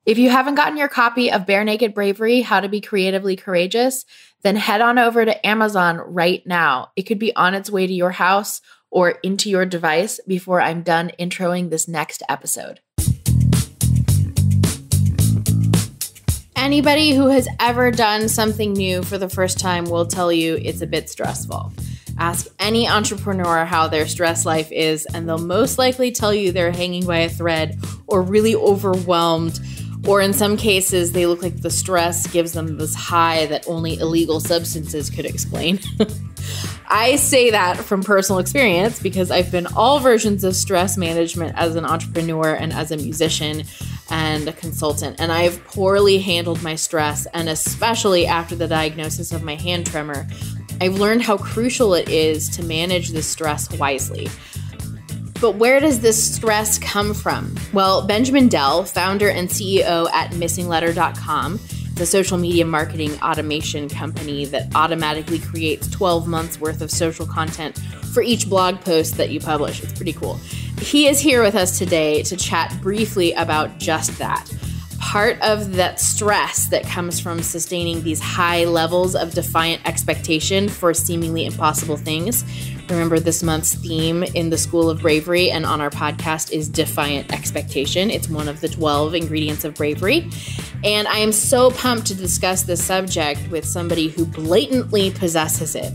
If you haven't gotten your copy of Bare Naked Bravery, How to Be Creatively Courageous, then head on over to Amazon right now. It could be on its way to your house or into your device before I'm done introing this next episode. Anybody who has ever done something new for the first time will tell you it's a bit stressful. Ask any entrepreneur how their stress life is, and they'll most likely tell you they're hanging by a thread or really overwhelmed, or in some cases, they look like the stress gives them this high that only illegal substances could explain. I say that from personal experience because I've been all versions of stress management as an entrepreneur and as a musician and a consultant, and I've poorly handled my stress, and especially after the diagnosis of my hand tremor, I've learned how crucial it is to manage this stress wisely. But where does this stress come from? Well, Benjamin Dell, founder and CEO at missingletter.com, the social media marketing automation company that automatically creates 12 months worth of social content for each blog post that you publish. It's pretty cool. He is here with us today to chat briefly about just that. Part of that stress that comes from sustaining these high levels of defiant expectation for seemingly impossible things. Remember, this month's theme in the School of Bravery and on our podcast is Defiant Expectation. It's one of the 12 ingredients of bravery. And I am so pumped to discuss this subject with somebody who blatantly possesses it.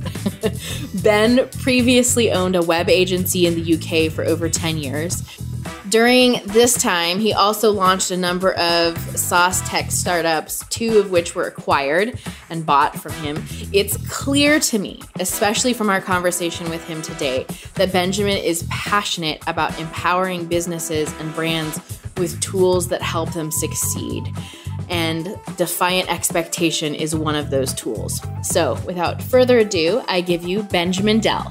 Ben previously owned a web agency in the UK for over 10 years. During this time, he also launched a number of SaaS tech startups, 2 of which were acquired and bought from him. It's clear to me, especially from our conversation with him today, that Benjamin is passionate about empowering businesses and brands with tools that help them succeed. And Defiant Expectation is one of those tools. So without further ado, I give you Benjamin Dell.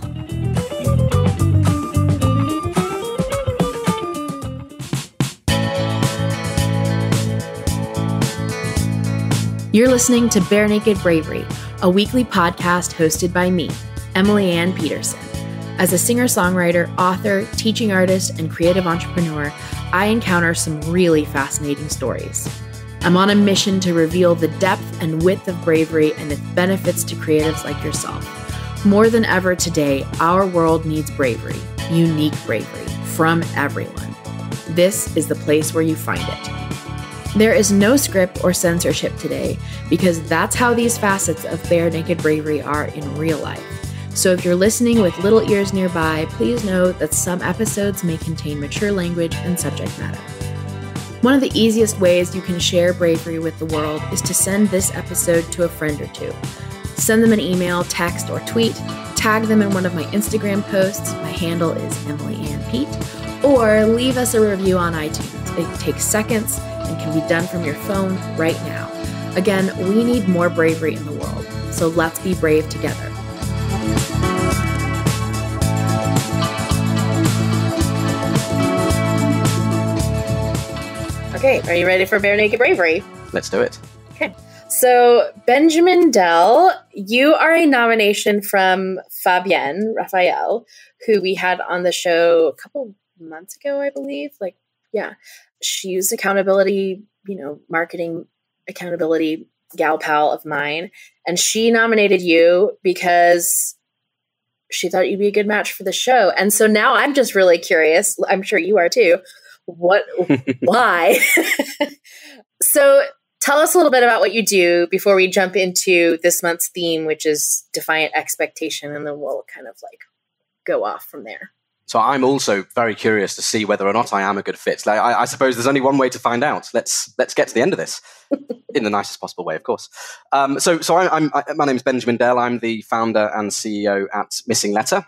You're listening to Bare Naked Bravery, a weekly podcast hosted by me, Emily Ann Peterson. As a singer-songwriter, author, teaching artist, and creative entrepreneur, I encounter some really fascinating stories. I'm on a mission to reveal the depth and width of bravery and its benefits to creatives like yourself. More than ever today, our world needs bravery, unique bravery, from everyone. This is the place where you find it. There is no script or censorship today because that's how these facets of Bare Naked Bravery are in real life. So if you're listening with little ears nearby, please know that some episodes may contain mature language and subject matter. One of the easiest ways you can share bravery with the world is to send this episode to a friend or 2. Send them an email, text, or tweet, tag them in one of my Instagram posts, my handle is Emily Ann Pete, or leave us a review on iTunes. It takes seconds and can be done from your phone right now. Again, we need more bravery in the world, so let's be brave together. Okay, are you ready for Bare Naked Bravery? Let's do it. Okay. So, Benjamin Dell, you are a nomination from Raphael, who we had on the show a couple months ago, I believe. She's accountability, marketing accountability gal pal of mine. And she nominated you because she thought you'd be a good match for the show. And so now I'm just really curious. I'm sure you are too. Why? So tell us a little bit about what you do before we jump into this month's theme, which is Defiant Expectation. And then we'll kind of go off from there. So I'm also very curious to see whether or not I am a good fit. I suppose there's only one way to find out. Let's get to the end of this in the nicest possible way, of course. So my name is Benjamin Dell. I'm the founder and CEO at Missing Letter.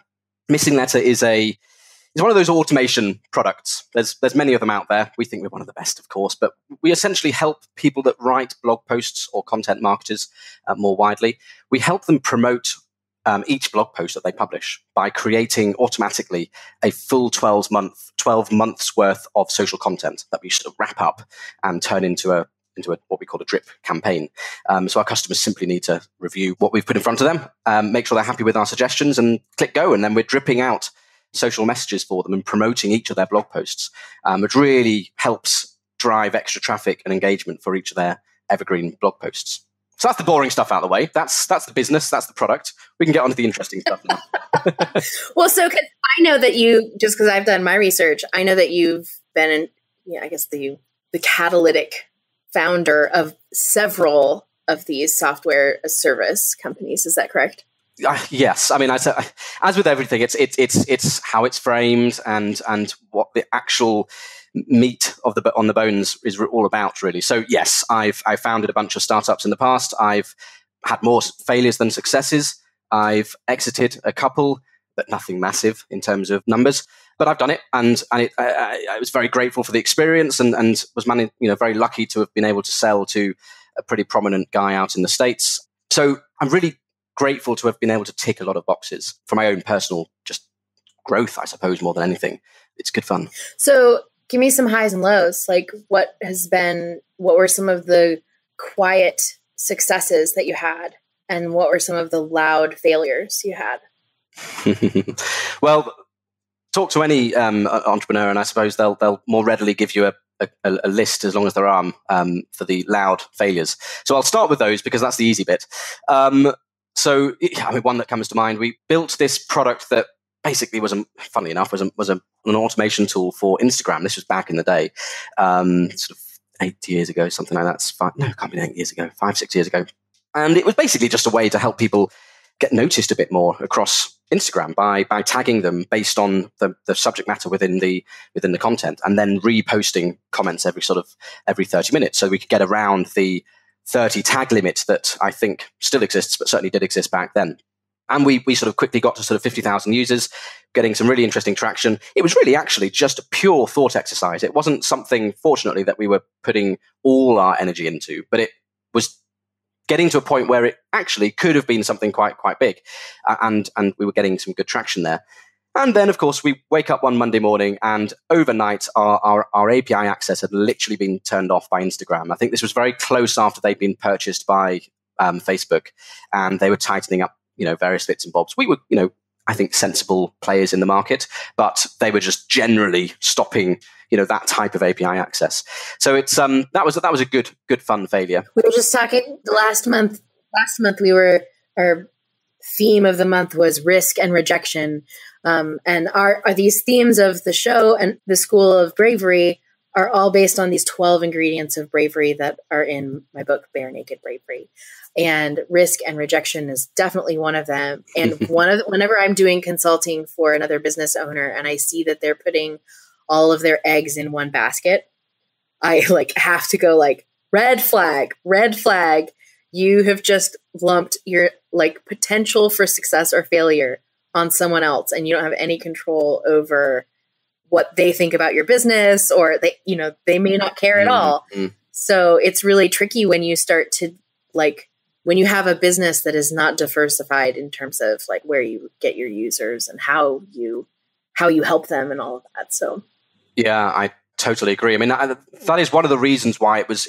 Missing Letter is one of those automation products. There's many of them out there. We think we're one of the best, of course, but we essentially help people that write blog posts or content marketers more widely. We help them promote each blog post that they publish by creating automatically a full 12 months worth of social content that we sort of wrap up and turn into what we call a drip campaign. So our customers simply need to review what we've put in front of them, make sure they're happy with our suggestions, and click go. And then we're dripping out social messages for them and promoting each of their blog posts, which really helps drive extra traffic and engagement for each of their evergreen blog posts. So that's the boring stuff out of the way. That's the business. That's the product. We can get on to the interesting stuff now. Well, so I know that you, just because I've done my research, I know that you've been I guess the catalytic founder of several of these software as service companies. Is that correct? Yes. I mean, as with everything, it's how it's framed and what the actual meat on the bones is all about, really. So yes, I've founded a bunch of startups in the past. I've had more failures than successes. I've exited a couple, but nothing massive in terms of numbers. But I've done it, and I was very grateful for the experience, and was very lucky to have been able to sell to a pretty prominent guy out in the States. So I'm really grateful to have been able to tick a lot of boxes for my own personal just growth, I suppose, more than anything. It's good fun. So give me some highs and lows. Like, what were some of the quiet successes that you had, and what were some of the loud failures you had? Well, talk to any entrepreneur, and I suppose they'll more readily give you a list, as long as there are, for the loud failures. So I'll start with those because that's the easy bit. So one that comes to mind, we built this product that basically funnily enough, was an automation tool for Instagram. This was back in the day, sort of 8 years ago, something like that. It can't be 8 years ago, 5-6 years ago. And it was basically just a way to help people get noticed a bit more across Instagram by tagging them based on the subject matter within the content, and then reposting comments every 30 minutes. So we could get around the 30 tag limit that I think still exists, but certainly did exist back then. And we sort of quickly got to sort of 50,000 users, getting some really interesting traction. It was really actually just a pure thought exercise. It wasn't something, fortunately, that we were putting all our energy into, but it was getting to a point where it actually could have been something quite big. And we were getting some good traction there. And then, of course, we wake up one Monday morning and overnight our API access had literally been turned off by Instagram. I think this was very close after they'd been purchased by Facebook, and they were tightening up various bits and bobs. We were, I think, sensible players in the market, but they were just generally stopping, that type of API access. So it's that was a good fun failure. We were just talking last month. Our theme of the month was risk and rejection, and are these themes of the show and the School of Bravery are all based on these 12 ingredients of bravery that are in my book, Bare Naked Bravery. And risk and rejection is definitely one of them. And whenever I'm doing consulting for another business owner and I see that they're putting all of their eggs in one basket, I have to go red flag. You have just lumped your potential for success or failure on someone else, and you don't have any control over what they think about your business, or they may not care at all. So it's really tricky when you start to when you have a business that is not diversified in terms of where you get your users and how you help them and all of that. So yeah, I totally agree. I mean, that is one of the reasons why it was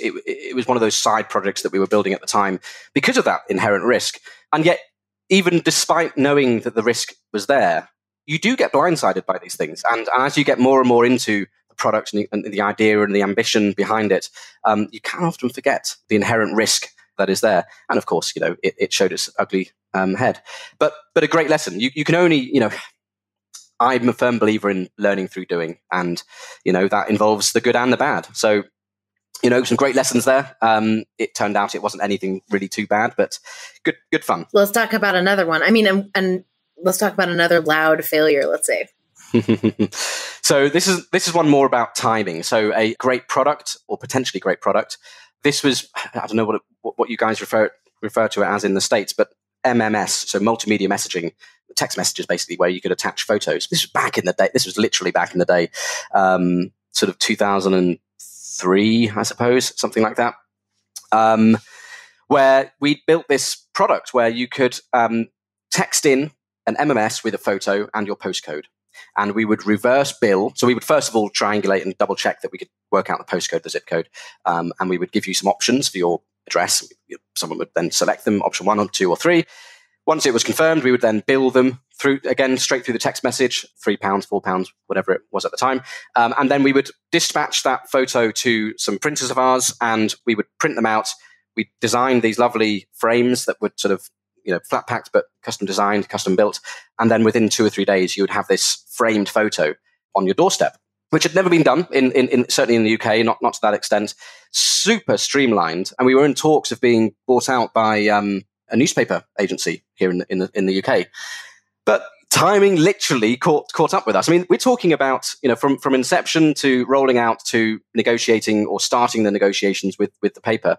one of those side projects that we were building at the time, because of that inherent risk. And yet, even despite knowing that the risk was there, you do get blindsided by these things. And as you get more and more into the product and the idea and the ambition behind it, you can often forget the inherent risk that is there. And of course, it showed its ugly head. But a great lesson. You can only, I'm a firm believer in learning through doing. And, that involves the good and the bad. So, some great lessons there. It turned out it wasn't anything really too bad, but good fun. Let's talk about another one. I mean, and let's talk about another loud failure, let's say. So this is one more about timing. So a great product, or potentially great product. This was, I don't know what you guys refer to it as in the States, but MMS, so multimedia messaging, text messages basically, where you could attach photos. This was back in the day. This was literally back in the day, sort of 2003, I suppose, something like that, where we built this product where you could text in an MMS with a photo and your postcode. And we would reverse bill. So we would first of all triangulate and double check that we could work out the postcode, the zip code. And we would give you some options for your address. Someone would then select them, option 1 or 2 or 3. Once it was confirmed, we would then bill them through, again, straight through the text message, £3, £4, whatever it was at the time. And then we would dispatch that photo to some printers of ours, and we would print them out. We designed these lovely frames that would sort of, flat packed, but custom designed, custom built. And then within 2 or 3 days, you would have this framed photo on your doorstep, which had never been done certainly in the UK, not to that extent. Super streamlined. And we were in talks of being bought out by a newspaper agency here in the UK. But timing literally caught up with us. I mean, we're talking about, from inception to rolling out to negotiating or starting the negotiations with the paper,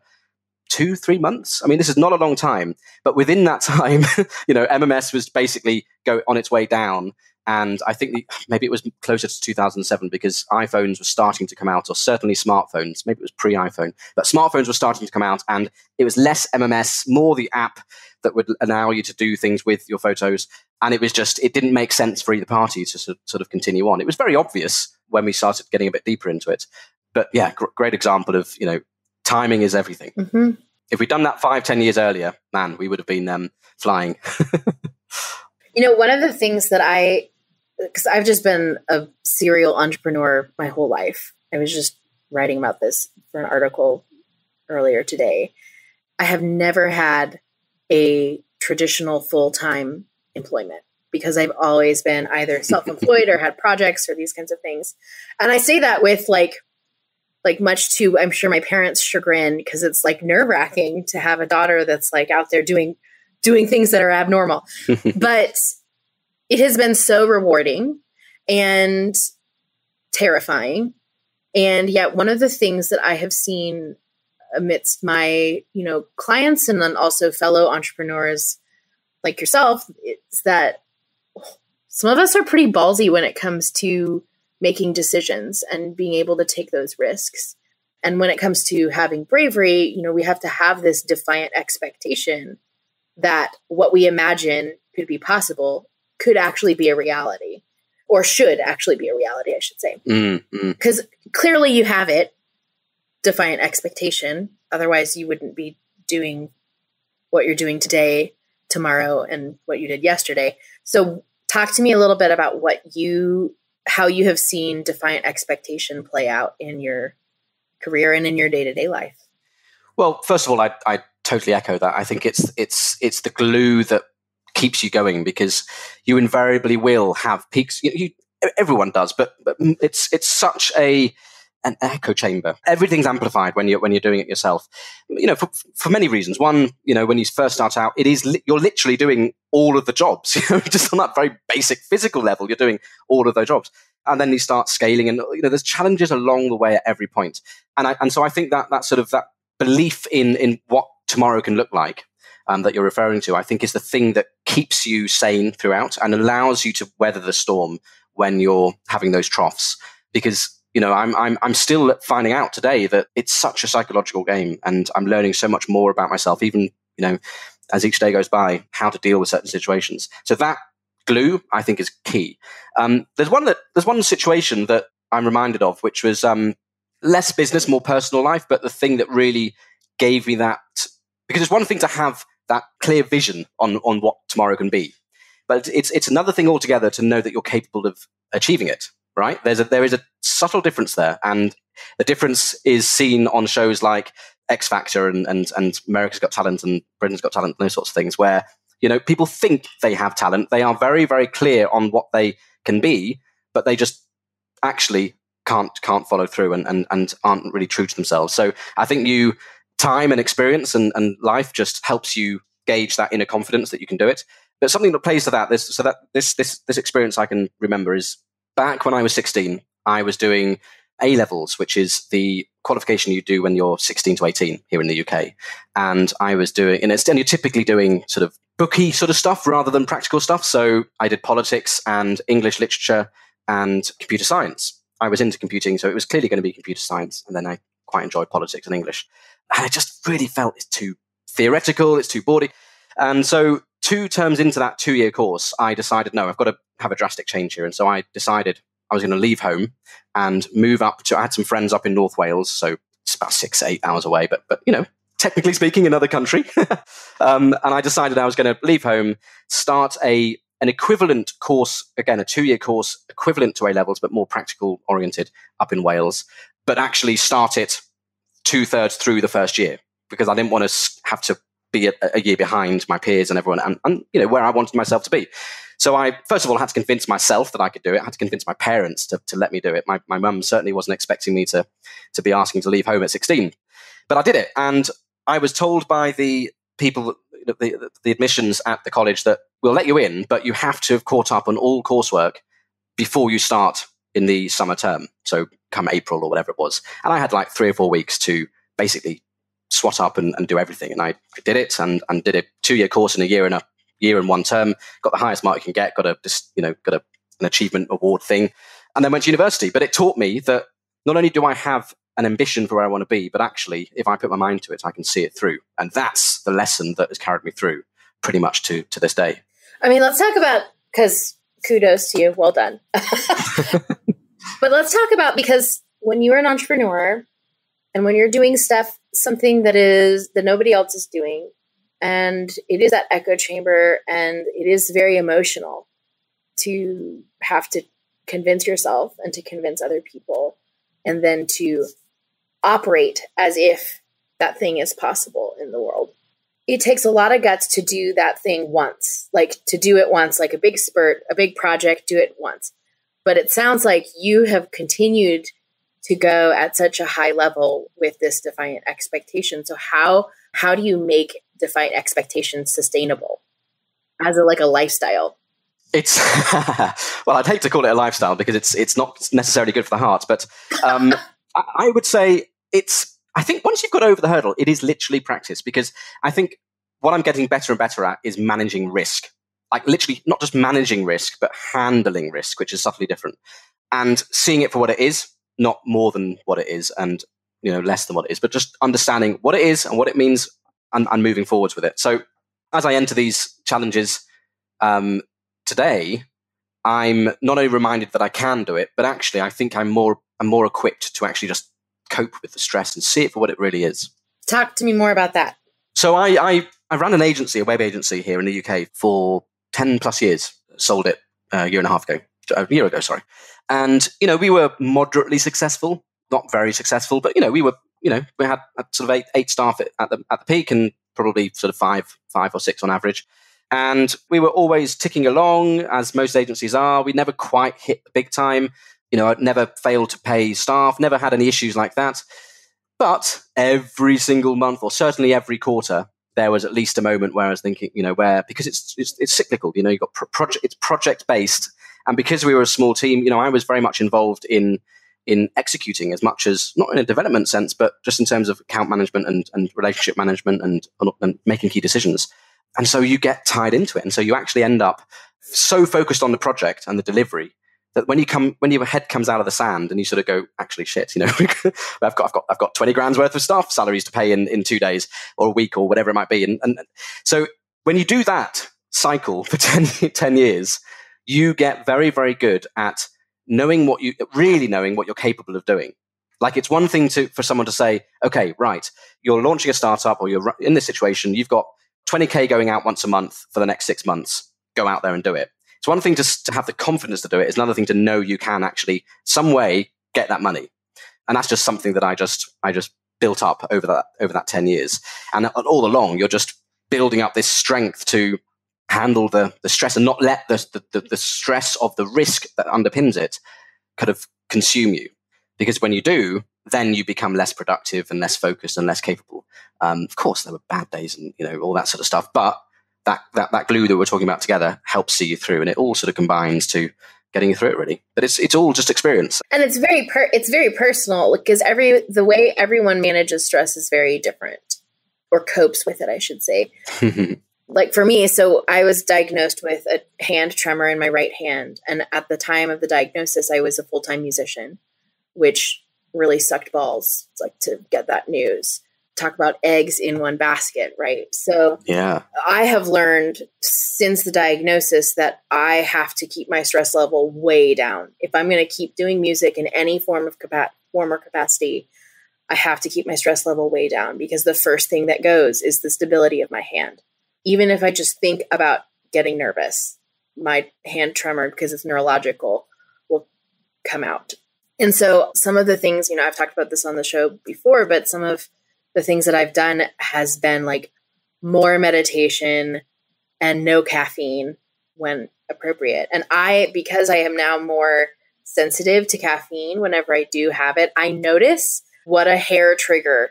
2-3 months. I mean, this is not a long time, but within that time, MMS was basically on its way down. And I think maybe it was closer to 2007 because iPhones were starting to come out, or certainly smartphones. Maybe it was pre-iPhone, but smartphones were starting to come out, and it was less MMS, more the app that would allow you to do things with your photos. And it didn't make sense for either party to sort of continue on. It was very obvious when we started getting a bit deeper into it. But yeah, great example of, timing is everything. Mm-hmm. If we'd done that 5-10 years earlier, man, we would have been flying. One of the things that because I've just been a serial entrepreneur my whole life. I was just writing about this for an article earlier today. I have never had a traditional full-time employment because I've always been either self-employed or had projects or these kinds of things. And I say that with like much to, I'm sure, my parents' chagrin, because it's like nerve-wracking to have a daughter that's like out there doing things that are abnormal. But it has been so rewarding and terrifying. And yet one of the things that I have seen amidst my, clients and then also fellow entrepreneurs like yourself is that some of us are pretty ballsy when it comes to making decisions and being able to take those risks. And when it comes to having bravery, we have to have this defiant expectation that what we imagine could be possible could actually be a reality, or should actually be a reality, I should say. Because clearly you have it, defiant expectation. Otherwise, you wouldn't be doing what you're doing today, tomorrow, and what you did yesterday. So talk to me a little bit about how you have seen defiant expectation play out in your career and in your day-to-day life. Well, first of all, I totally echo that. I think it's the glue that keeps you going, because you invariably will have peaks. Everyone does, but it's such an echo chamber. Everything's amplified when you're doing it yourself. For many reasons. One, when you first start out, you're literally doing all of the jobs. Just on that very basic physical level, you're doing all of those jobs, and then you start scaling, and there's challenges along the way at every point. And so I think that sort of that belief in what tomorrow can look like, that you're referring to, I think is the thing that keeps you sane throughout and allows you to weather the storm when you're having those troughs. Because I'm still finding out today that it's such a psychological game, and I'm learning so much more about myself, even as each day goes by, how to deal with certain situations. So that glue, I think, is key. There's one situation that I'm reminded of, which was less business, more personal life, but the thing that really gave me that, because it's one thing to have that clear vision on what tomorrow can be, but it's another thing altogether to know that you're capable of achieving it. Right? There is a subtle difference there, and the difference is seen on shows like X Factor and America's Got Talent and Britain's Got Talent and those sorts of things, where people think they have talent. They are very, very clear on what they can be, but they just actually can't follow through and aren't really true to themselves. So I think time and experience and life just helps you gauge that inner confidence that you can do it. But something that plays to that, this experience I can remember is back when I was 16, I was doing A-levels, which is the qualification you do when you're 16 to 18 here in the UK. And I was doing, and you're typically doing sort of booky sort of stuff rather than practical stuff. So I did politics and English literature and computer science. I was into computing, so it was clearly going to be computer science. And then I quite enjoyed politics and English. And I just really felt it's too theoretical, it's too boring. And so 2 terms into that 2-year course, I decided, no, I've got to have a drastic change here. And so I decided I was going to leave home and move up to, I had some friends up in North Wales, so it's about 6-8 hours away, but technically speaking, another country. And I decided I was going to leave home, start an equivalent course, again, a 2-year course equivalent to A-levels, but more practical oriented up in Wales, but actually start it 2/3 through the first year, because I didn't want to have to be a year behind my peers and everyone and where I wanted myself to be. So I, first of all, had to convince myself that I could do it. I had to convince my parents to let me do it. My mum certainly wasn't expecting me to be asking to leave home at 16. But I did it. And I was told by the people, the admissions at the college, that we'll let you in, but you have to have caught up on all coursework before you start in the summer term. So come April or whatever it was. And I had like 3 or 4 weeks to basically swat up and do everything. And I did it and did a 2-year course in a year and 1 term, got the highest mark you can get, got an achievement award thing, and then went to university. But it taught me that not only do I have an ambition for where I want to be, but actually, if I put my mind to it, I can see it through. And that's the lesson that has carried me through pretty much to this day. I mean, let's talk about, because kudos to you, well done. But let's talk about, because when you're an entrepreneur and when you're doing something that nobody else is doing, and it is that echo chamber, and it is very emotional to have to convince yourself and to convince other people, and then to operate as if that thing is possible in the world. It takes a lot of guts to do that thing once, like a big spurt, a big project, do it once. But it sounds like you have continued to go at such a high level with this Defiant Expectation. So how do you make Defiant Expectations sustainable as a lifestyle? It's well, I'd hate to call it a lifestyle because it's not necessarily good for the heart, but I would say I think once you've got over the hurdle, it is literally practice, because I think what I'm getting better and better at is managing risk. Like literally not just managing risk, but handling risk, which is subtly different, and seeing it for what it is, not more than what it is and less than what it is, but just understanding what it is and what it means and moving forwards with it. So as I enter these challenges today, I'm not only reminded that I can do it, but actually I think I'm more equipped to actually just cope with the stress and see it for what it really is. Talk to me more about that. So I ran an agency, a web agency here in the UK for 10 plus years. Sold it a year ago, sorry. And, we were moderately successful, not very successful, but, we had sort of eight staff at the peak, and probably sort of five or six on average. And we were always ticking along, as most agencies are. We never quite hit the big time. I'd never failed to pay staff, never had any issues like that. But every single month, or certainly every quarter, there was at least a moment where I was thinking, because it's cyclical, you've got it's project based. And because we were a small team, I was very much involved in executing, as much as not in a development sense, but just in terms of account management and relationship management and making key decisions. And so you get tied into it. And so you actually end up so focused on the project and the delivery that when your head comes out of the sand and you sort of go, actually, shit, I've got 20 grand's worth of staff salaries to pay in 2 days or a week or whatever it might be. And so when you do that cycle for 10 years, you get very, very good at knowing what you're capable of doing. Like, it's one thing for someone to say, okay, right, you're launching a startup, or you're in this situation, you've got 20K going out once a month for the next 6 months, go out there and do it. It's one thing to have the confidence to do it. It's another thing to know you can actually some way get that money. And that's just something that I just built up over that 10 years. And all along, you're just building up this strength to handle the stress and not let the stress of the risk that underpins it kind of consume you. Because when you do, then you become less productive and less focused and less capable. Of course, there were bad days and all that sort of stuff, but that glue that we're talking about together helps see you through, and it all sort of combines to getting you through it, really. But it's all just experience, and it's very personal, because the way everyone manages stress is very different, or copes with it, I should say. Like for me, so I was diagnosed with a hand tremor in my right hand, and at the time of the diagnosis, I was a full-time musician, which really sucked balls, like, to get that news. Talk about eggs in one basket, right? So yeah, I have learned since the diagnosis that I have to keep my stress level way down. If I'm going to keep doing music in any form or capacity, I have to keep my stress level way down because the first thing that goes is the stability of my hand. Even if I just think about getting nervous, my hand tremor, because it's neurological, will come out. And so some of the things, I've talked about this on the show before, but some of the things that I've done has been like more meditation and no caffeine when appropriate. And because I am now more sensitive to caffeine, whenever I do have it, I notice what a hair trigger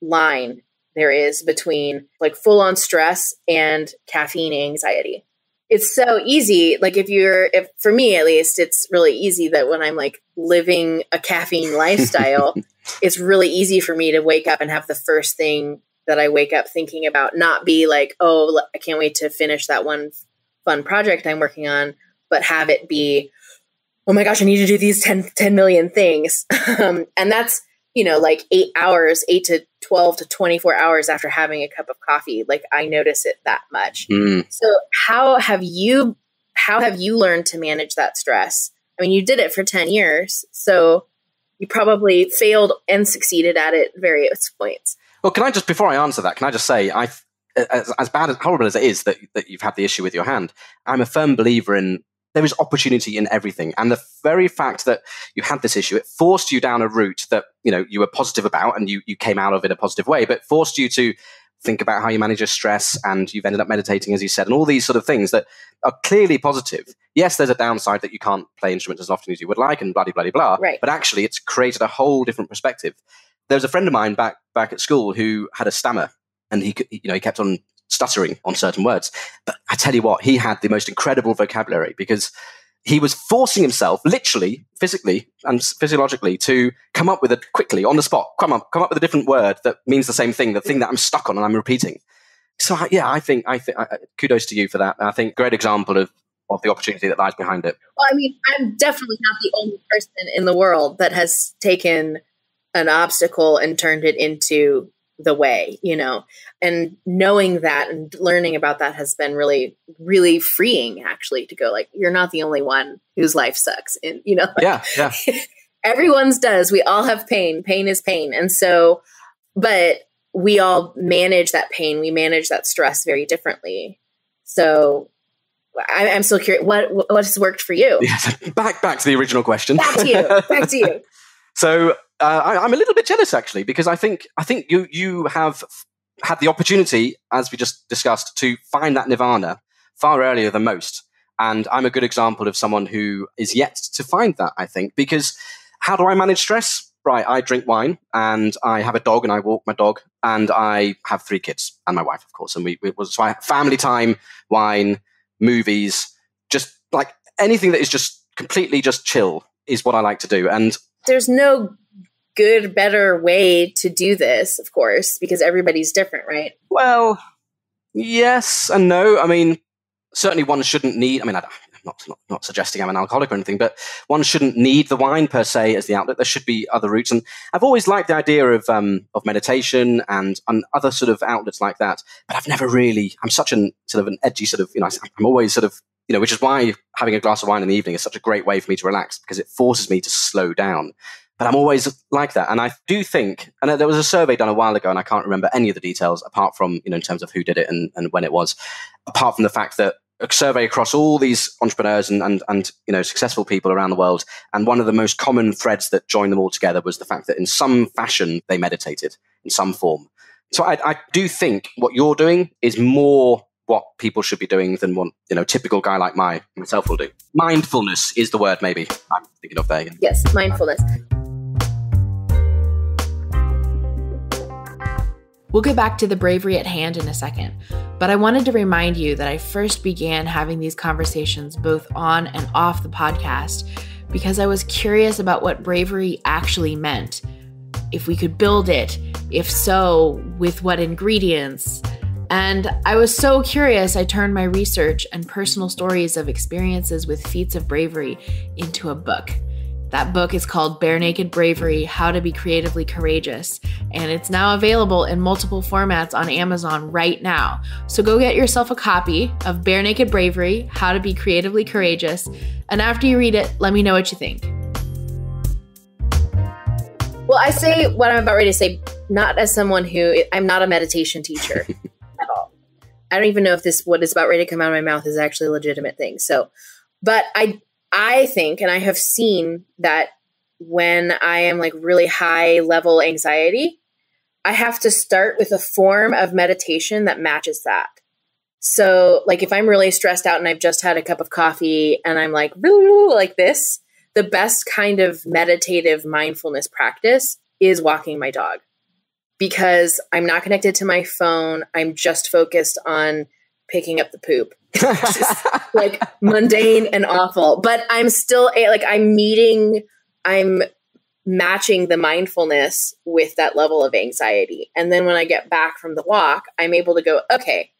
line there is between like full on stress and caffeine anxiety. It's so easy. Like if for me at least, it's really easy that when I'm like living a caffeine lifestyle, it's really easy for me to wake up and have the first thing that I wake up thinking about not be like, oh, I can't wait to finish that one fun project I'm working on, but have it be, oh my gosh, I need to do these 10 million things. And that's, like 8 to 12 to 24 hours after having a cup of coffee. Like I notice it that much. So how have you learned to manage that stress? I mean, you did it for 10 years, so you probably failed and succeeded at it at various points. Well, before I answer that, can I just say, as horrible as it is that you've had the issue with your hand, I'm a firm believer in there is opportunity in everything. And the very fact that you had this issue, it forced you down a route that, you were positive about and you came out of in a positive way, but forced you to think about how you manage your stress, and you've ended up meditating, as you said, and all these sort of things that are clearly positive. Yes, there's a downside that you can't play instruments as often as you would like and blah, blah, blah, blah. Right. But actually, it's created a whole different perspective. There was a friend of mine back at school who had a stammer, and he kept on stuttering on certain words. But I tell you what, he had the most incredible vocabulary because he was forcing himself, literally, physically and physiologically, to come up with it quickly on the spot. Come up with a different word that means the same thing, the thing that I'm stuck on and I'm repeating. So I think kudos to you for that. I think great example of the opportunity that lies behind it. Well, I mean, I'm definitely not the only person in the world that has taken an obstacle and turned it into the way, and knowing that and learning about that has been really, really freeing, actually, to go like, you're not the only one whose life sucks. And, yeah. Everyone's does. We all have pain. Pain is pain. And so, but we all manage that pain. We manage that stress very differently. So I'm still curious, what has worked for you? Yeah, back to the original question. Back to you. So I'm a little bit jealous, actually, because I think you have had the opportunity, as we just discussed, to find that nirvana far earlier than most. And I'm a good example of someone who is yet to find that, I think, because how do I manage stress? Right, I drink wine, and I have a dog, and I walk my dog, and I have 3 kids and my wife, of course. And so I have family time, wine, movies, just like anything that is just completely just chill is what I like to do. And there's no good, better way to do this, of course, because everybody's different, right? Well, yes and no. I mean, certainly one shouldn't need, I'm not suggesting I'm an alcoholic or anything, but one shouldn't need the wine per se as the outlet. There should be other routes. And I've always liked the idea of meditation and other sort of outlets like that. But I've never really, I'm such an sort of an edgy sort of, I'm always sort of, which is why having a glass of wine in the evening is such a great way for me to relax, because it forces me to slow down. But I'm always like that. And I do think, and there was a survey done a while ago, and I can't remember any of the details apart from, in terms of who did it and when it was, apart from the fact that a survey across all these entrepreneurs and successful people around the world. And one of the most common threads that joined them all together was the fact that in some fashion, they meditated in some form. So I do think what you're doing is more what people should be doing than what, typical guy like myself will do. Mindfulness is the word maybe I'm thinking of there. Yes, mindfulness. We'll get back to the bravery at hand in a second, but I wanted to remind you that I first began having these conversations both on and off the podcast because I was curious about what bravery actually meant. If we could build it, if so, with what ingredients. And I was so curious, I turned my research and personal stories of experiences with feats of bravery into a book. That book is called Bare Naked Bravery, How to Be Creatively Courageous, and it's now available in multiple formats on Amazon right now. So go get yourself a copy of Bare Naked Bravery, How to Be Creatively Courageous, and after you read it, let me know what you think. Well, I say what I'm about ready to say, not as someone I'm not a meditation teacher at all. I don't even know if what is about ready to come out of my mouth is actually a legitimate thing. So, but I think, and I have seen that when I am like really high level anxiety, I have to start with a form of meditation that matches that. So like if I'm really stressed out and I've just had a cup of coffee and I'm like this, the best kind of meditative mindfulness practice is walking my dog, because I'm not connected to my phone. I'm just focused on picking up the poop. Just like mundane and awful, but I'm still like I'm matching the mindfulness with that level of anxiety. And then when I get back from the walk, I'm able to go, okay,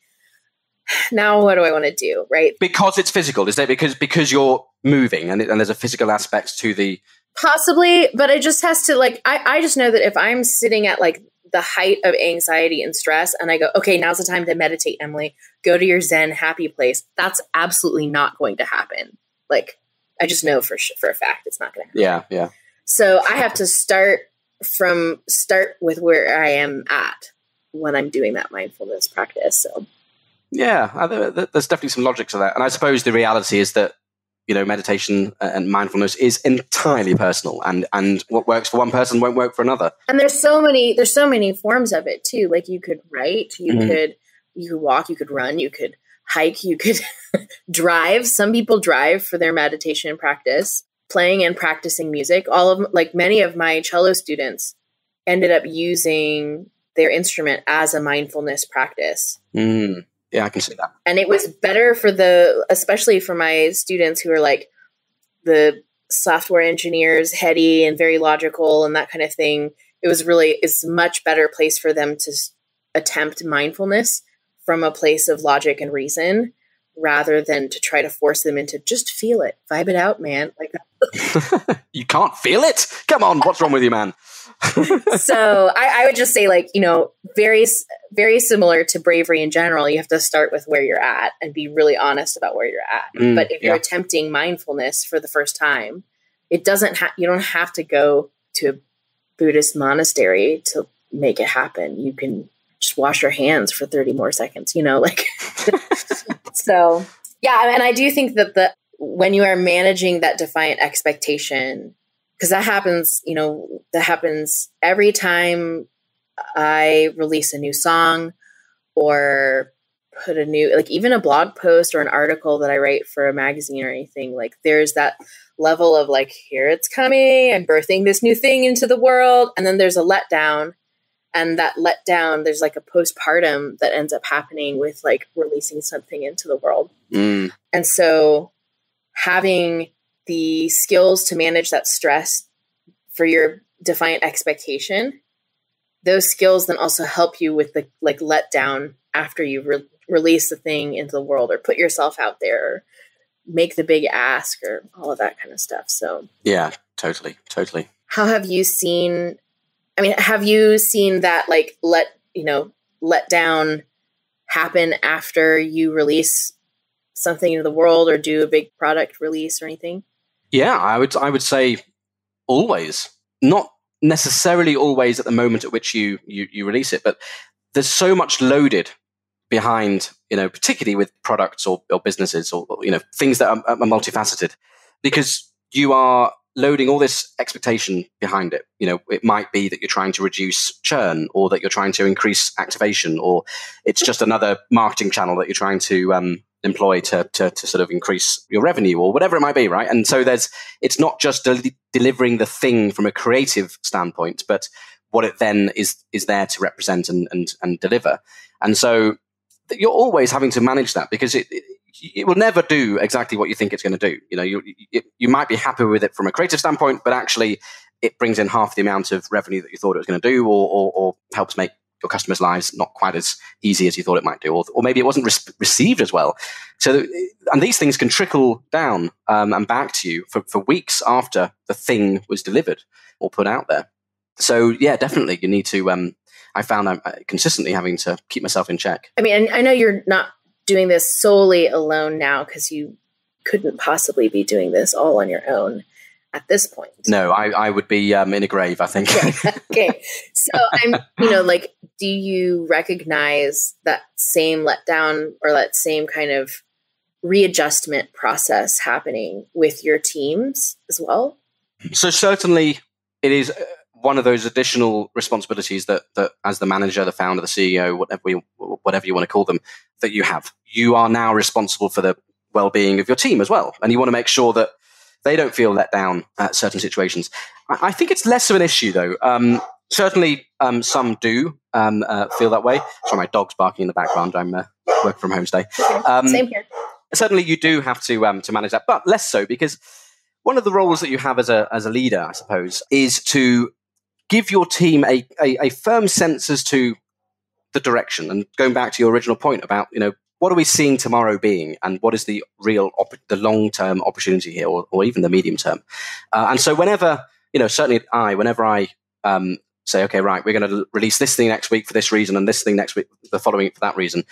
now what do I want to do? Right. Because it's physical. Is that because you're moving and there's a physical aspect to the... Possibly, but it just has to like, I just know that if I'm sitting at like the height of anxiety and stress and I go, okay, now's the time to meditate, Emily, go to your Zen happy place. That's absolutely not going to happen. Like, I just know for a fact it's not going to happen. Yeah. So I have to start with where I am at when I'm doing that mindfulness practice. So yeah, there's definitely some logic to that. And I suppose the reality is that, meditation and mindfulness is entirely personal, and what works for one person won't work for another. And there's so many forms of it too. Like you could write, you could walk, you could run, you could hike, you could drive. Some people drive for their meditation practice, playing and practicing music. Many of my cello students ended up using their instrument as a mindfulness practice. Yeah, I can see that. And it was better especially for my students who are like the software engineers, heady and very logical and that kind of thing. It's a much better place for them to attempt mindfulness from a place of logic and reason, rather than to try to force them into just feel it, vibe it out, man. Like you can't feel it? Come on, what's wrong with you, man? So I would just say, like, very, very similar to bravery in general. You have to start with where you're at and be really honest about where you're at. But if you're attempting mindfulness for the first time, you don't have to go to a Buddhist monastery to make it happen. You can just wash your hands for 30 more seconds, So yeah. And I do think that when you are managing that defiant expectation, because that happens every time I release a new song or put even a blog post or an article that I write for a magazine or anything. Like there's that level of like, here it's coming, I'm birthing this new thing into the world. And then there's a letdown, and that letdown, there's like a postpartum that ends up happening with like releasing something into the world. And so having the skills to manage that stress for your defiant expectation, those skills then also help you with the like letdown after you release the thing into the world or put yourself out there or make the big ask or all of that kind of stuff. So yeah, totally. How have you seen that like letdown happen after you release something into the world or do a big product release or anything? Yeah, I would say always. Not necessarily always at the moment at which you release it, but there's so much loaded behind, particularly with products or businesses or things that are multifaceted, because you are loading all this expectation behind it. It might be that you're trying to reduce churn, or that you're trying to increase activation, or it's just another marketing channel that you're trying to employ to sort of increase your revenue, or whatever it might be, right? And so it's not just delivering the thing from a creative standpoint, but what it then is there to represent and deliver. And so you're always having to manage that, because it will never do exactly what you think it's going to do. You might be happy with it from a creative standpoint, but actually it brings in half the amount of revenue that you thought it was going to do, or helps make your customers' lives not quite as easy as you thought it might do, or maybe it wasn't received as well. So, and these things can trickle down and back to you for weeks after the thing was delivered or put out there. So yeah, definitely you need to, I found I'm consistently having to keep myself in check. I mean, I know you're not doing this solely alone now, because you couldn't possibly be doing this all on your own. at this point? No, I would be in a grave, I think. Okay. So do you recognize that same letdown or that same kind of readjustment process happening with your teams as well? So certainly it is one of those additional responsibilities that as the manager, the founder, the CEO, whatever you want to call them, that you have. You are now responsible for the well-being of your team as well. And you want to make sure that they don't feel let down at certain situations. I think it's less of an issue, though. Certainly, some do feel that way. Sorry, my dog's barking in the background. I'm working from home today. Same here. Certainly, you do have to manage that, but less so, because one of the roles that you have as a leader, I suppose, is to give your team a firm sense as to the direction. And going back to your original point about, what are we seeing tomorrow being, and what is the real, the long-term opportunity here, or even the medium term? And so whenever, whenever I say, okay, right, we're going to release this thing next week for this reason, and this thing next week, the following week for that reason,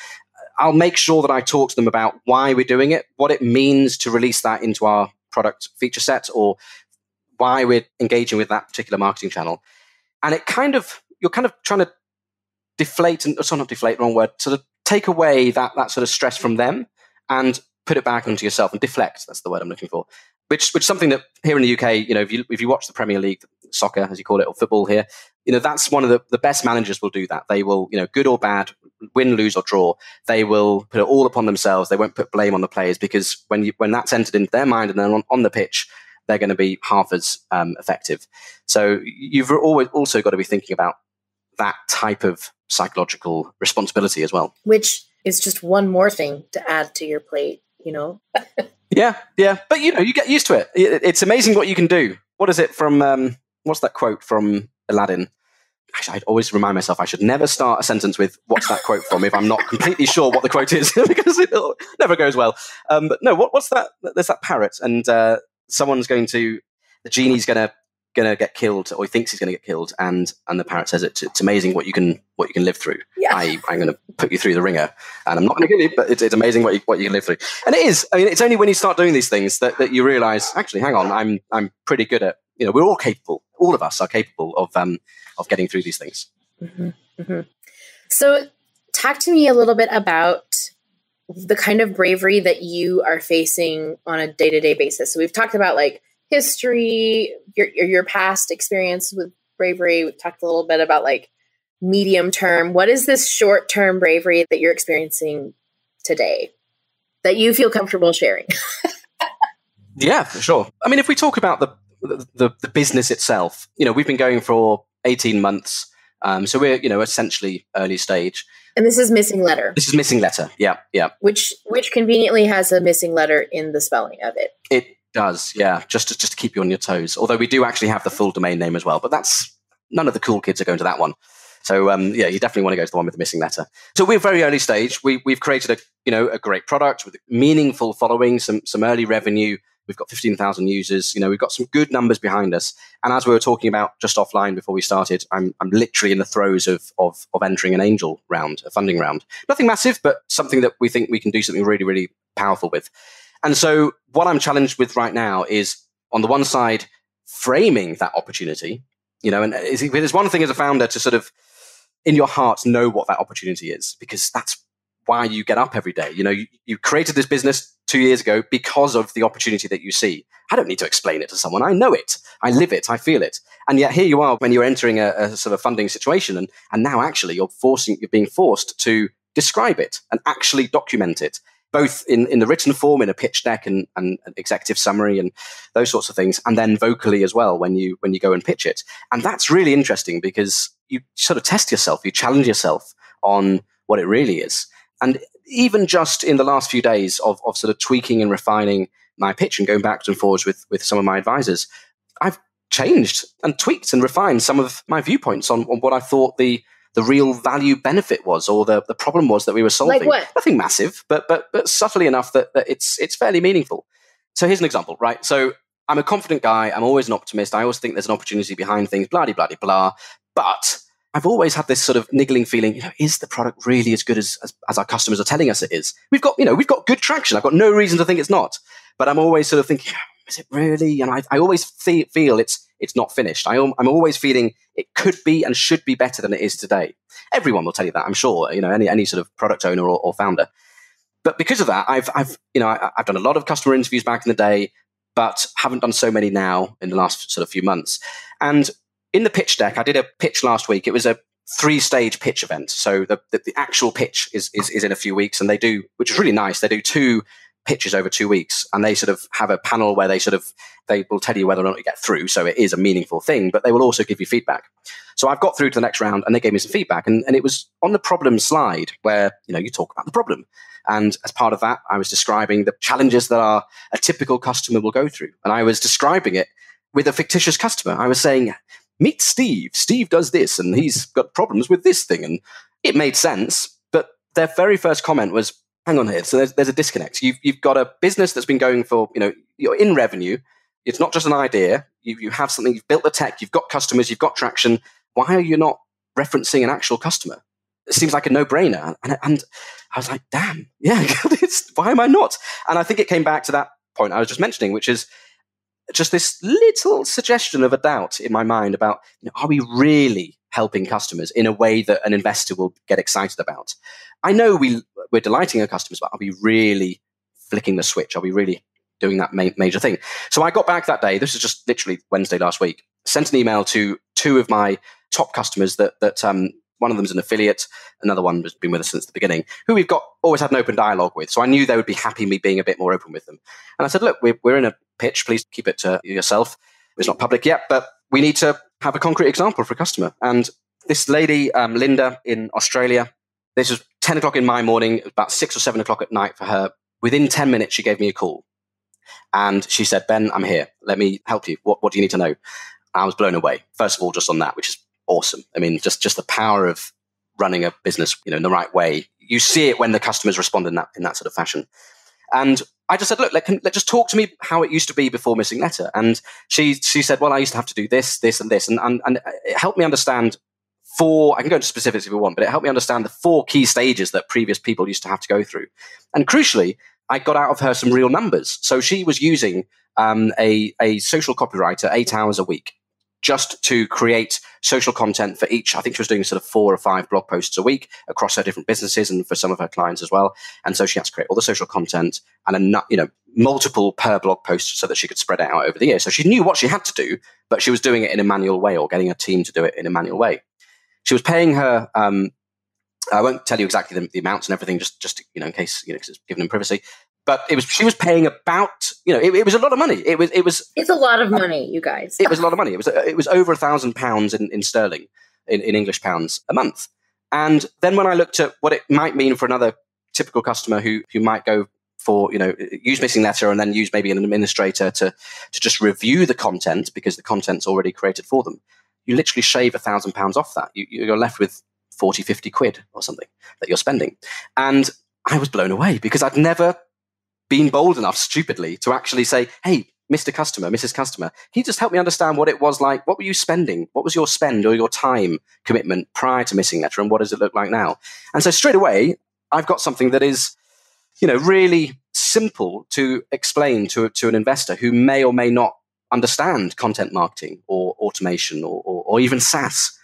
I'll make sure that I talk to them about why we're doing it, what it means to release that into our product feature set, or why we're engaging with that particular marketing channel. And you're kind of trying to deflate, not deflate, wrong word, sort of take away that sort of stress from them and put it back onto yourself, and deflect. That's the word I'm looking for. Which something that here in the UK, if you watch the Premier League, soccer as you call it, or football here, that's one of the best managers will do that. They will, good or bad, win, lose or draw, they will put it all upon themselves. They won't put blame on the players, because when that's entered into their mind and then on the pitch, they're going to be half as effective. So you've always also got to be thinking about that type of psychological responsibility as well. Which is just one more thing to add to your plate, Yeah. But, you get used to it. It's amazing what you can do. What is it from, what's that quote from Aladdin? Actually, I'd always remind myself I should never start a sentence with "what's that quote from" if I'm not completely sure what the quote is, because it never goes well. But no, what's that? There's that parrot, and the genie's going to get killed, or he thinks he's going to get killed, and the parrot says it's amazing what you can live through. Yeah. I'm going to put you through the ringer, and I'm not going to kill you, but it's amazing what you can live through. And it is. I mean, it's only when you start doing these things that you realize, actually, hang on, I'm pretty good at. We're all capable. All of us are capable of getting through these things. Mm-hmm. Mm-hmm. So, talk to me a little bit about the kind of bravery that you are facing on a day-to-day basis. So, we've talked about history, your past experience with bravery. We've talked a little bit about medium term. What is this short term bravery that you're experiencing today that you feel comfortable sharing? Yeah, for sure. I mean, if we talk about the business itself, we've been going for 18 months. So we're, essentially early stage. And this is missing letter. This is missing letter. Yeah. Which conveniently has a missing letter in the spelling of it. It does, yeah. Just to keep you on your toes. Although we do actually have the full domain name as well, but that's none of the cool kids are going to that one. So you definitely want to go to the one with the missing letter. So we're very early stage. We've created a great product with meaningful following, some early revenue. We've got 15,000 users. We've got some good numbers behind us. And as we were talking about just offline before we started, I'm literally in the throes of entering an angel round, a funding round. Nothing massive, but something that we think we can do something really, really powerful with. And so what I'm challenged with right now is, on the one side, framing that opportunity. And there's one thing as a founder to sort of, in your heart, know what that opportunity is, because that's why you get up every day. You created this business 2 years ago because of the opportunity that you see. I don't need to explain it to someone. I know it. I live it. I feel it. And yet here you are when you're entering a sort of funding situation, and now actually you're being forced to describe it and actually document it, both in the written form, in a pitch deck and an executive summary and those sorts of things, and then vocally as well when you go and pitch it. And that's really interesting, because you sort of test yourself, you challenge yourself on what it really is. And even just in the last few days of sort of tweaking and refining my pitch and going backwards and forwards with some of my advisors, I've changed and tweaked and refined some of my viewpoints on what I thought the real value benefit was, or the problem was that we were solving. Like what? Nothing massive, but subtly enough that it's fairly meaningful. So here's an example, right? So I'm a confident guy. I'm always an optimist. I always think there's an opportunity behind things, blah, blah, blah, blah. But I've always had this sort of niggling feeling, is the product really as good as our customers are telling us it is? We've got good traction. I've got no reason to think it's not. But I'm always sort of thinking, is it really? And I always feel it's not finished. I'm always feeling it could be and should be better than it is today. Everyone will tell you that, I'm sure, any sort of product owner or founder. But because of that, I've done a lot of customer interviews back in the day, but haven't done so many now in the last sort of few months. And in the pitch deck, I did a pitch last week. It was a 3-stage pitch event. So the actual pitch is in a few weeks, and they do, which is really nice. They do 2 pitches over 2 weeks, and they sort of have a panel where they will tell you whether or not you get through. So it is a meaningful thing, but they will also give you feedback. So I've got through to the next round, and they gave me some feedback, and it was on the problem slide where you talk about the problem. And as part of that, I was describing the challenges that a typical customer will go through. And I was describing it with a fictitious customer. I was saying, meet Steve. Steve does this, and he's got problems with this thing. And it made sense. But their very first comment was, hang on here. So there's a disconnect. You've got a business that's been going for, you're in revenue. It's not just an idea. You have something, you've built the tech, you've got customers, you've got traction. Why are you not referencing an actual customer? It seems like a no-brainer. And I was like, damn, yeah, why am I not? And I think it came back to that point I was just mentioning, which is just this little suggestion of a doubt in my mind about, are we really helping customers in a way that an investor will get excited about? I know we're delighting our customers, but are we really flicking the switch? Are we really doing that major thing? So I got back that day, this is just literally Wednesday last week, sent an email to 2 of my top customers that one of them's an affiliate, another one has been with us since the beginning, who we've always had an open dialogue with. So I knew they would be happy me being a bit more open with them. And I said, look, we're in a pitch. Please keep it to yourself. It's not public yet, but we need to have a concrete example for a customer. And this lady, Linda in Australia, this was 10 o'clock in my morning, about 6 or 7 o'clock at night for her. Within 10 minutes, she gave me a call. And she said, Ben, I'm here. Let me help you. What do you need to know? I was blown away. First of all, just on that, which is awesome. I mean, just the power of running a business, in the right way. You see it when the customers respond in that sort of fashion. And I just said, look, let just talk to me how it used to be before Missing Letter. And she said, well, I used to have to do this, this, and this. And it helped me understand I can go into specifics if you want, but it helped me understand the 4 key stages that previous people used to have to go through. And crucially, I got out of her some real numbers. So she was using a social copywriter 8 hours a week just to create social content for each. I think she was doing sort of 4 or 5 blog posts a week across her different businesses and for some of her clients as well. And so she had to create all the social content and multiple per blog post so that she could spread it out over the year. So she knew what she had to do, but she was doing it in a manual way or getting a team to do it in a manual way. She was paying her, I won't tell you exactly the amounts and everything, just in case, because it's given in privacy. But she was paying about, it was a lot of money. It's a lot of money, you guys. It was a lot of money. It was over £1,000 in sterling, in English pounds a month. And then when I looked at what it might mean for another typical customer who might go for, use Missing Letter and then use maybe an administrator to just review the content because the content's already created for them, you literally shave £1,000 off that. You're left with 40, 50 quid or something that you're spending. And I was blown away because I'd never been bold enough, stupidly, to actually say, hey, Mr. Customer, Mrs. Customer, can you just help me understand what it was like? What were you spending? What was your spend or your time commitment prior to Missing Letter, and what does it look like now? And so straight away, I've got something that is, really simple to explain to an investor who may or may not understand content marketing or automation or even SaaS.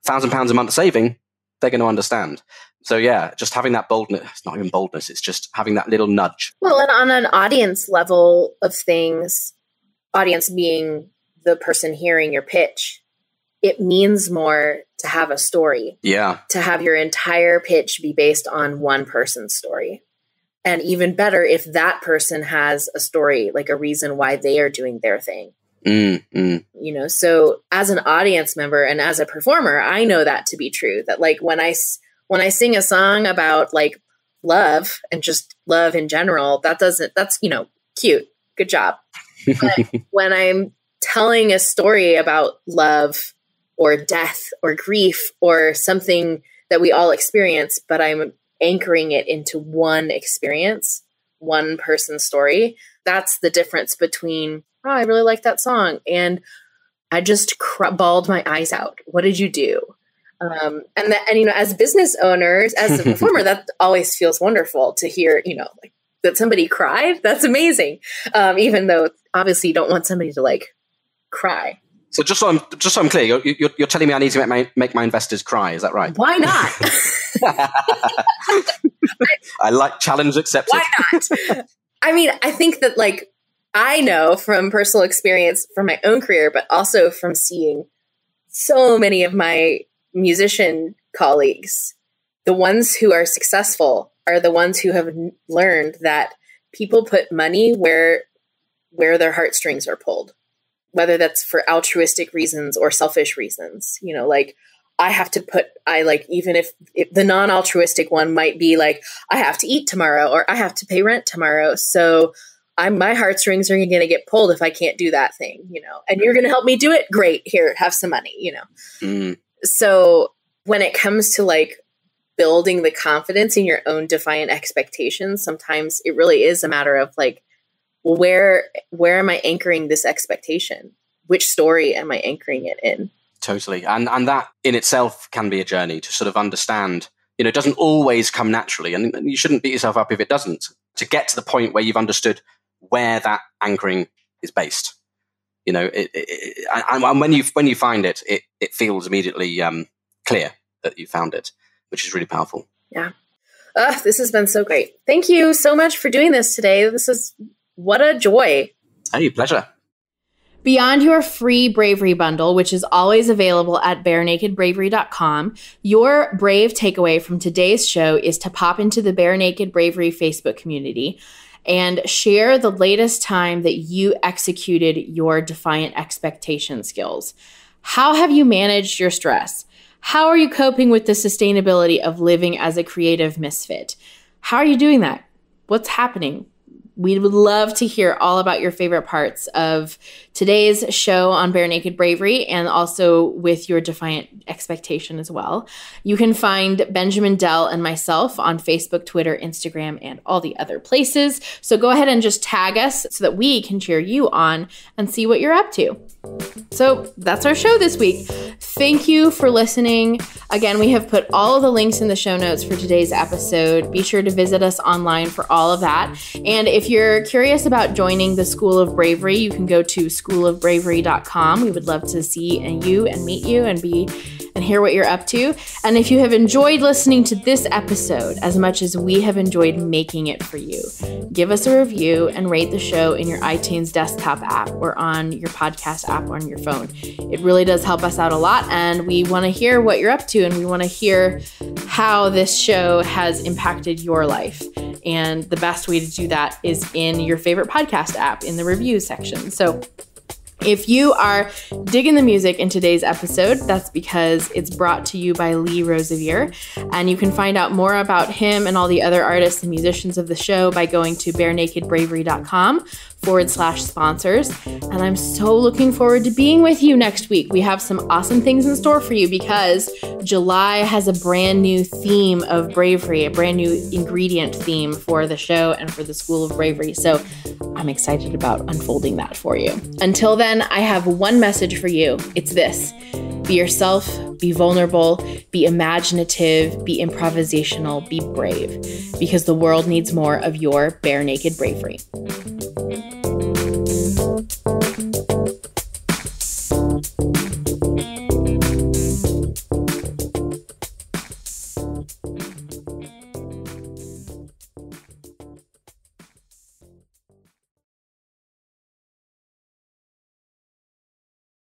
£1,000 a month saving, they're going to understand. So yeah, just having that boldness, it's not even boldness, it's just having that little nudge. Well, and on an audience level of things, audience being the person hearing your pitch, it means more to have a story. Yeah. To have your entire pitch be based on one person's story. And even better if that person has a story, like a reason why they are doing their thing. So as an audience member and as a performer, I know that to be true, that like when I sing a song about like love and just love in general, that's cute. Good job. But when I'm telling a story about love or death or grief or something that we all experience, but I'm anchoring it into one experience, one person's story, that's the difference between, oh, I really like that song, and I just bawled my eyes out. What did you do? And as business owners, as a performer, that always feels wonderful to hear, like that somebody cried. That's amazing. Even though obviously you don't want somebody to like cry. So just so I'm clear, you're telling me I need to make my investors cry. Is that right? Why not? I like challenge accepted. Why not? I mean, I think that like I know from personal experience from my own career, but also from seeing so many of my musician colleagues, the ones who are successful are the ones who have learned that people put money where their heartstrings are pulled, whether that's for altruistic reasons or selfish reasons. You know, like even if the non-altruistic one might be like, I have to eat tomorrow or I have to pay rent tomorrow. So my heartstrings are going to get pulled if I can't do that thing, you know, and you're going to help me do it. Great. Here, have some money, you know? Mm. So when it comes to like building the confidence in your own defiant expectations, sometimes it really is a matter of like, where am I anchoring this expectation? Which story am I anchoring it in? Totally. And that in itself can be a journey to sort of understand, you know, it doesn't always come naturally, and you shouldn't beat yourself up if it doesn't, to get to the point where you've understood where that anchoring is based. You know, and when you find it, it feels immediately clear that you found it, which is really powerful. Yeah. This has been so great. Thank you so much for doing this today. What a joy. Hey, pleasure. Beyond your free Bravery bundle, which is always available at barenakedbravery.com, your brave takeaway from today's show is to pop into the Bare Naked Bravery Facebook community and share the latest time that you executed your Defiant Expectation skills. How have you managed your stress? How are you coping with the sustainability of living as a creative misfit? How are you doing that? What's happening? We would love to hear all about your favorite parts of today's show on Bare Naked Bravery and also with your Defiant Expectation as well. You can find Benjamin, Dell, and myself on Facebook, Twitter, Instagram, and all the other places. So go ahead and just tag us so that we can cheer you on and see what you're up to. So that's our show this week. Thank you for listening. Again, we have put all of the links in the show notes for today's episode. Be sure to visit us online for all of that. And if you're curious about joining the School of Bravery, you can go to schoolofbravery.com. We would love to see you and meet you and hear what you're up to. And if you have enjoyed listening to this episode as much as we have enjoyed making it for you, give us a review and rate the show in your iTunes desktop app or on your podcast app on your phone. It really does help us out a lot, and we want to hear what you're up to, and we want to hear how this show has impacted your life. And the best way to do that is in your favorite podcast app in the review section. So if you are digging the music in today's episode, that's because it's brought to you by Lee Rosevere. And you can find out more about him and all the other artists and musicians of the show by going to barenakedbravery.com/sponsors. And I'm so looking forward to being with you next week. We have some awesome things in store for you because July has a brand new theme of bravery, a brand new ingredient theme for the show and for the School of Bravery. So I'm excited about unfolding that for you. Until then, I have one message for you. It's this: be yourself, be vulnerable, be imaginative, be improvisational, be brave, because the world needs more of your bare naked bravery.